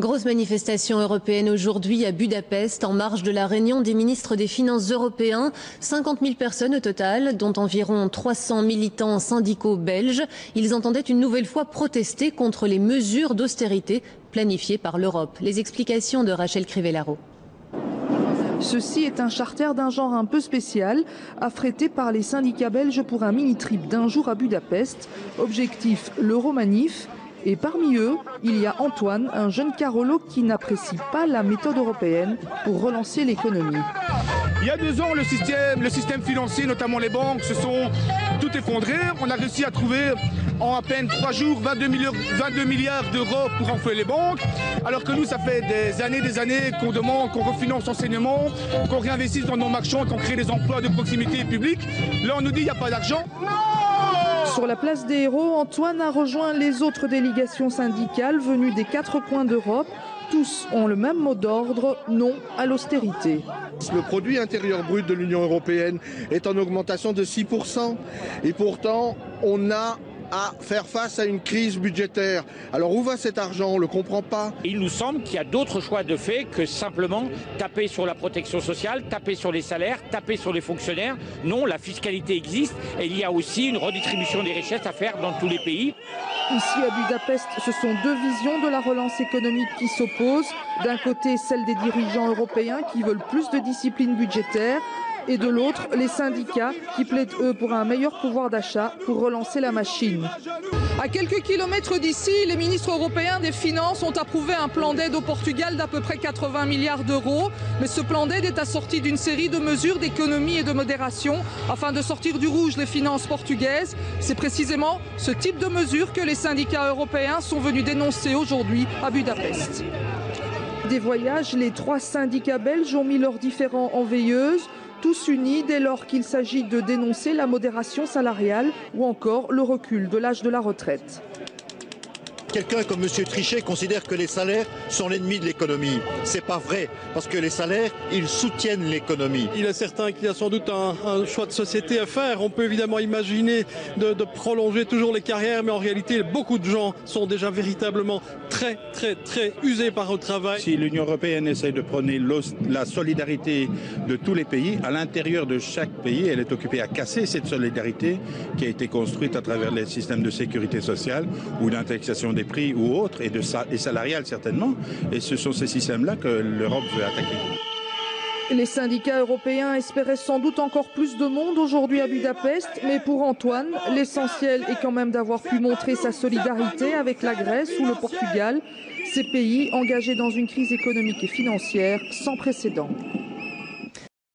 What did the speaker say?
Grosse manifestation européenne aujourd'hui à Budapest, en marge de la réunion des ministres des Finances européens. 50 000 personnes au total, dont environ 300 militants syndicaux belges. Ils entendaient une nouvelle fois protester contre les mesures d'austérité planifiées par l'Europe. Les explications de Rachel Crivellaro. Ceci est un charter d'un genre un peu spécial, affrété par les syndicats belges pour un mini-trip d'un jour à Budapest. Objectif, l'Euromanif. Et parmi eux, il y a Antoine, un jeune Carolo qui n'apprécie pas la méthode européenne pour relancer l'économie. Il y a 2 ans, le système financier, notamment les banques, se sont tout effondrés. On a réussi à trouver en à peine 3 jours 22 milliards d'euros pour enfler les banques. Alors que nous, ça fait des années qu'on demande qu'on refinance l'enseignement, qu'on réinvestisse dans nos marchands, qu'on crée des emplois de proximité publique. Là, on nous dit qu'il n'y a pas d'argent. Sur la place des Héros, Antoine a rejoint les autres délégations syndicales venues des 4 coins d'Europe. Tous ont le même mot d'ordre, non à l'austérité. Le produit intérieur brut de l'Union européenne est en augmentation de 6%. Et pourtant, on a à faire face à une crise budgétaire. Alors où va cet argent? On ne le comprend pas. Il nous semble qu'il y a d'autres choix de fait que simplement taper sur la protection sociale, taper sur les salaires, taper sur les fonctionnaires. Non, la fiscalité existe et il y a aussi une redistribution des richesses à faire dans tous les pays. Ici à Budapest, ce sont 2 visions de la relance économique qui s'opposent. D'un côté, celle des dirigeants européens qui veulent plus de discipline budgétaire. Et de l'autre, les syndicats qui plaident, eux, pour un meilleur pouvoir d'achat pour relancer la machine. À quelques kilomètres d'ici, les ministres européens des Finances ont approuvé un plan d'aide au Portugal d'à peu près 80 milliards d'euros. Mais ce plan d'aide est assorti d'une série de mesures d'économie et de modération afin de sortir du rouge les finances portugaises. C'est précisément ce type de mesures que les syndicats européens sont venus dénoncer aujourd'hui à Budapest. Des voyages, les 3 syndicats belges ont mis leurs différends en veilleuse. Tous unis dès lors qu'il s'agit de dénoncer la modération salariale ou encore le recul de l'âge de la retraite. Quelqu'un comme M. Trichet considère que les salaires sont l'ennemi de l'économie. C'est pas vrai, parce que les salaires, ils soutiennent l'économie. Il est certain qu'il y a sans doute un choix de société à faire. On peut évidemment imaginer de prolonger toujours les carrières, mais en réalité, beaucoup de gens sont déjà véritablement très usés par le travail. Si l'Union européenne essaie de prôner la solidarité de tous les pays, à l'intérieur de chaque pays, elle est occupée à casser cette solidarité qui a été construite à travers les systèmes de sécurité sociale ou d'indexation des prix ou autres, et salariales certainement. Et ce sont ces systèmes-là que l'Europe veut attaquer. Les syndicats européens espéraient sans doute encore plus de monde aujourd'hui à Budapest, mais pour Antoine, l'essentiel est quand même d'avoir pu montrer sa solidarité avec la Grèce ou le Portugal, ces pays engagés dans une crise économique et financière sans précédent.